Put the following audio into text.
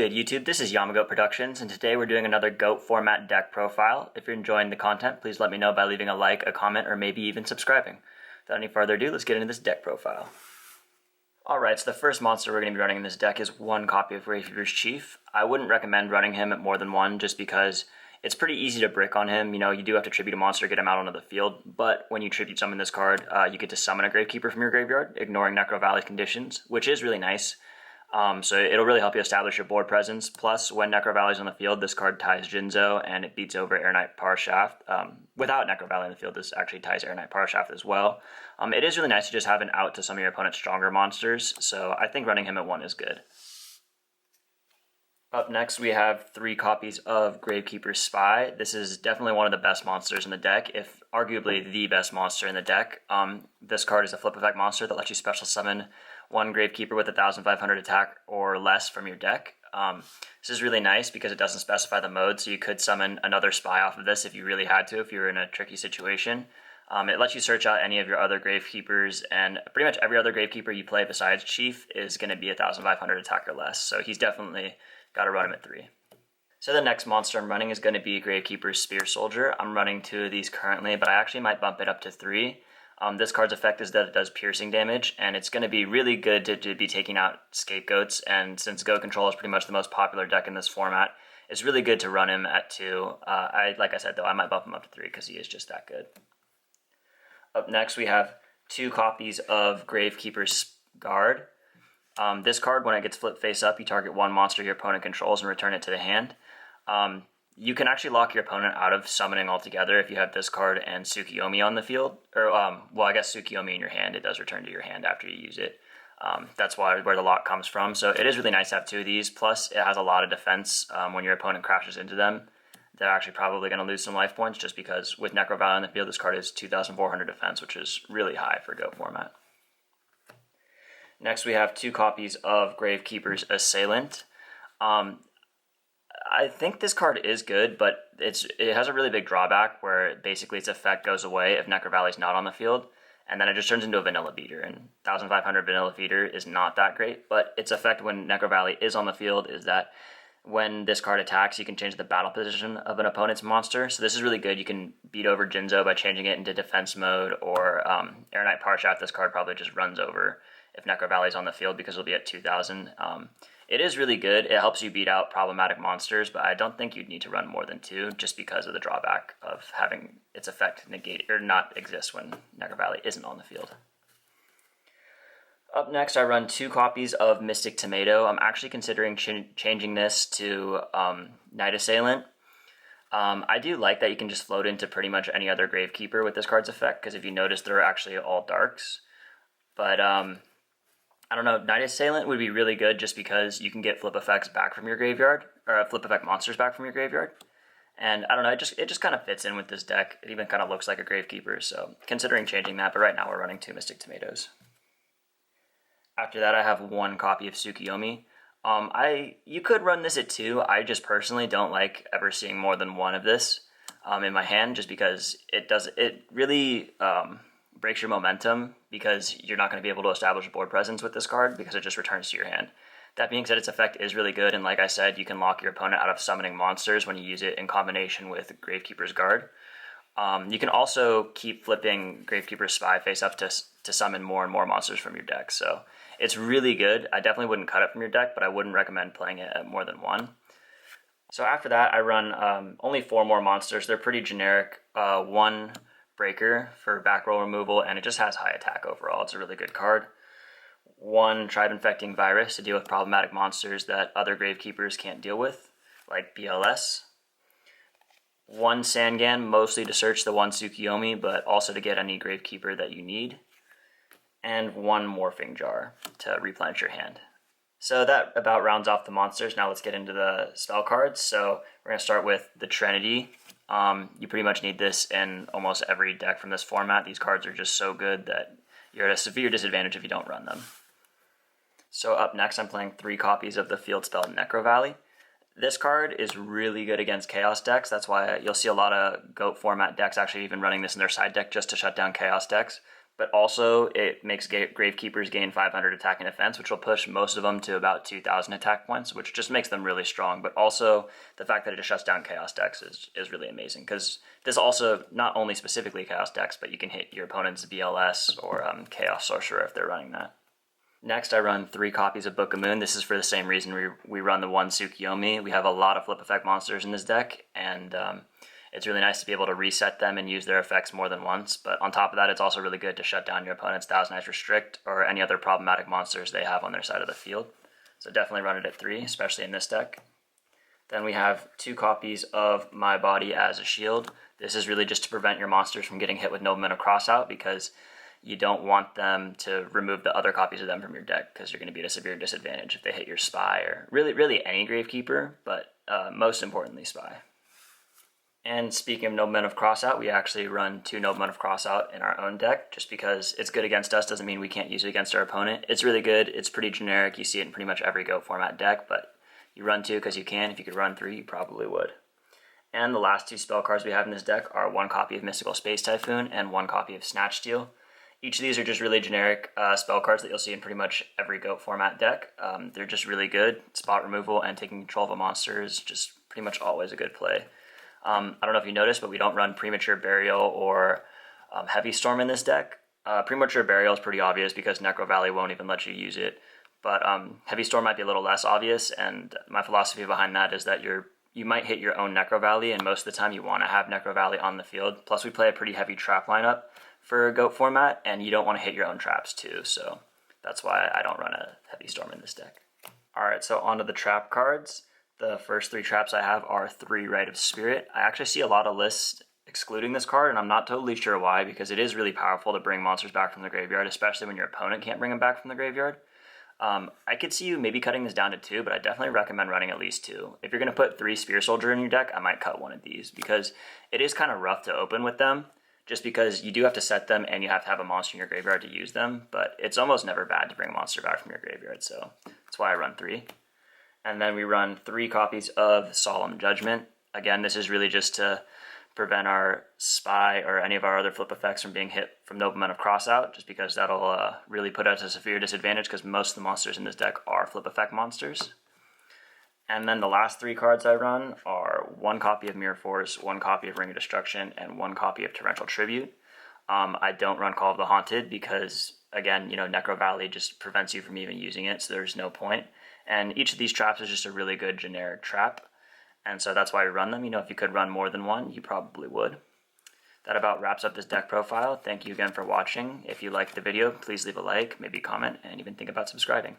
good, YouTube? This is Yamagoat Productions, and today we're doing another GOAT format deck profile. If you're enjoying the content, please let me know by leaving a like, a comment, or maybe even subscribing. Without any further ado, let's get into this deck profile. Alright, so the first monster we're going to be running in this deck is one copy of Gravekeeper's Chief. I wouldn't recommend running him at more than one, just because it's pretty easy to brick on him. You know, you do have to tribute a monster to get him out onto the field, but when you tribute summon this card, you get to summon a Gravekeeper from your graveyard, ignoring Necro Valley's conditions, which is really nice. So it'll really help you establish your board presence. Plus, when Necro Valley's on the field, this card ties Jinzo, and it beats over Air Knight Power Shaft. Without Necro Valley on the field, this actually ties Air Knight Power Shaft as well. It is really nice to just have an out to some of your opponent's stronger monsters, so I think running him at 1 is good. Up next, we have 3 copies of Gravekeeper's Spy. This is definitely one of the best monsters in the deck, if arguably the best monster in the deck. This card is a flip effect monster that lets you special summon one Gravekeeper with 1,500 attack or less from your deck. This is really nice because it doesn't specify the mode, so you could summon another Spy off of this if you really had to, if you were in a tricky situation. It lets you search out any of your other Gravekeepers, and pretty much every other Gravekeeper you play besides Chief is going to be 1,500 attack or less, so he's definitely got to run him at 3. So the next monster I'm running is going to be Gravekeeper's Spear Soldier. I'm running 2 of these currently, but I actually might bump it up to 3. This card's effect is that it does piercing damage, and it's going to be really good to be taking out scapegoats, and since Go Control is pretty much the most popular deck in this format, it's really good to run him at 2. Like I said, though, I might bump him up to 3 because he is just that good. Up next, we have 2 copies of Gravekeeper's Guard. This card, when it gets flipped face up, you target one monster your opponent controls and return it to the hand. You can actually lock your opponent out of summoning altogether if you have this card and Tsukiyomi on the field. Or, well, I guess Tsukiyomi in your hand, it does return to your hand after you use it. That's where the lock comes from. So it is really nice to have 2 of these. Plus, it has a lot of defense when your opponent crashes into them. They're actually probably going to lose some life points just because with Necro Valley on the field, this card is 2,400 defense, which is really high for Go format. Next, we have 2 copies of Gravekeeper's Assailant. I think this card is good, but it has a really big drawback where basically its effect goes away if Necro Valley's not on the field, and then it just turns into a vanilla beater, and 1,500 vanilla beater is not that great, but its effect when Necro Valley is on the field is that when this card attacks, you can change the battle position of an opponent's monster, so this is really good. You can beat over Jinzo by changing it into defense mode, or Air Knight Power Shaft, this card probably just runs over if Necro Valley's on the field because it'll be at 2,000. It is really good. It helps you beat out problematic monsters, but I don't think you'd need to run more than 2 just because of the drawback of having its effect negate or not exist when Necro Valley isn't on the field. Up next, I run 2 copies of Mystic Tomato. I'm actually considering changing this to Night Assailant. I do like that you can just float into pretty much any other Gravekeeper with this card's effect, because if you notice, they're actually all darks. But I don't know, Night Assailant would be really good just because you can get flip effects back from your graveyard, or flip effect monsters back from your graveyard. And I don't know, it just kind of fits in with this deck. It even kind of looks like a Gravekeeper, so considering changing that, but right now we're running 2 Mystic Tomatoes. After that, I have 1 copy of Tsukiyomi. You could run this at 2. I just personally don't like ever seeing more than 1 of this in my hand, just because it really breaks your momentum, because you're not going to be able to establish a board presence with this card because it just returns to your hand. That being said, its effect is really good, and like I said, you can lock your opponent out of summoning monsters when you use it in combination with Gravekeeper's Guard. You can also keep flipping Gravekeeper's Spy face up to summon more and more monsters from your deck, so it's really good. I definitely wouldn't cut it from your deck, but I wouldn't recommend playing it at more than 1. So after that, I run only 4 more monsters. They're pretty generic. 1 Breaker for back roll removal, and it just has high attack overall. It's a really good card. 1 Tribe Infecting Virus to deal with problematic monsters that other Gravekeepers can't deal with, like BLS. 1 Sangan, mostly to search the 1 Tsukiyomi, but also to get any Gravekeeper that you need. And 1 Morphing Jar to replenish your hand. So that about rounds off the monsters. Now let's get into the spell cards. So we're going to start with the Trinity. You pretty much need this in almost every deck from this format. These cards are just so good that you're at a severe disadvantage if you don't run them. So up next, I'm playing 3 copies of the field spell Necro Valley. This card is really good against Chaos decks. That's why you'll see a lot of GOAT format decks actually even running this in their side deck just to shut down Chaos decks. but also it makes Gravekeepers gain 500 attack and defense, which will push most of them to about 2,000 attack points, which just makes them really strong. But also the fact that it just shuts down Chaos decks is really amazing, because this also not only specifically Chaos decks, but you can hit your opponent's VLS or Chaos Sorcerer if they're running that. Next, I run 3 copies of Book of Moon. This is for the same reason we run the 1 Tsukiyomi. We have a lot of flip effect monsters in this deck, and it's really nice to be able to reset them and use their effects more than once. But on top of that, it's also really good to shut down your opponent's Thousand Eyes Restrict or any other problematic monsters they have on their side of the field. So definitely run it at 3, especially in this deck. Then we have 2 copies of My Body as a Shield. This is really just to prevent your monsters from getting hit with Nobleman of Crossout, because you don't want them to remove the other copies of them from your deck, because you're going to be at a severe disadvantage if they hit your Spy, or really any Gravekeeper, but most importantly Spy. And speaking of Nobleman of Crossout, we actually run 2 Nobleman of Crossout in our own deck. Just because it's good against us doesn't mean we can't use it against our opponent. It's really good. It's pretty generic. You see it in pretty much every GOAT format deck, but you run 2 because you can. If you could run 3, you probably would. And the last 2 spell cards we have in this deck are 1 copy of Mystical Space Typhoon and 1 copy of Snatch Steal. Each of these are just really generic spell cards that you'll see in pretty much every GOAT format deck. They're just really good. Spot removal and taking control of a monster is just pretty much always a good play. I don't know if you noticed, but we don't run Premature Burial or Heavy Storm in this deck. Premature Burial is pretty obvious because Necro Valley won't even let you use it. But Heavy Storm might be a little less obvious, and my philosophy behind that is that you might hit your own Necro Valley, and most of the time you want to have Necro Valley on the field. Plus we play a pretty heavy trap lineup for GOAT format, and you don't want to hit your own traps too, so that's why I don't run a Heavy Storm in this deck. Alright, so onto the trap cards. The first 3 traps I have are 3 Rite of Spirit. I actually see a lot of lists excluding this card, and I'm not totally sure why, because it is really powerful to bring monsters back from the graveyard, especially when your opponent can't bring them back from the graveyard. I could see you maybe cutting this down to 2, but I definitely recommend running at least 2. If you're going to put 3 Spear Soldier in your deck, I might cut one of these, because it is kind of rough to open with them, just because you do have to set them and you have to have a monster in your graveyard to use them, but it's almost never bad to bring a monster back from your graveyard, so that's why I run 3. And then we run 3 copies of Solemn Judgment. Again, this is really just to prevent our Spy or any of our other flip effects from being hit from Nobleman of Crossout, just because that'll really put us at a severe disadvantage, because most of the monsters in this deck are flip effect monsters. And then the last 3 cards I run are 1 copy of Mirror Force, 1 copy of Ring of Destruction, and 1 copy of Torrential Tribute. I don't run Call of the Haunted because, again, Necro Valley just prevents you from even using it, so there's no point. And each of these traps is just a really good generic trap, and so that's why we run them. If you could run more than 1, you probably would. That about wraps up this deck profile. Thank you again for watching. If you liked the video, please leave a like, maybe comment, and even think about subscribing.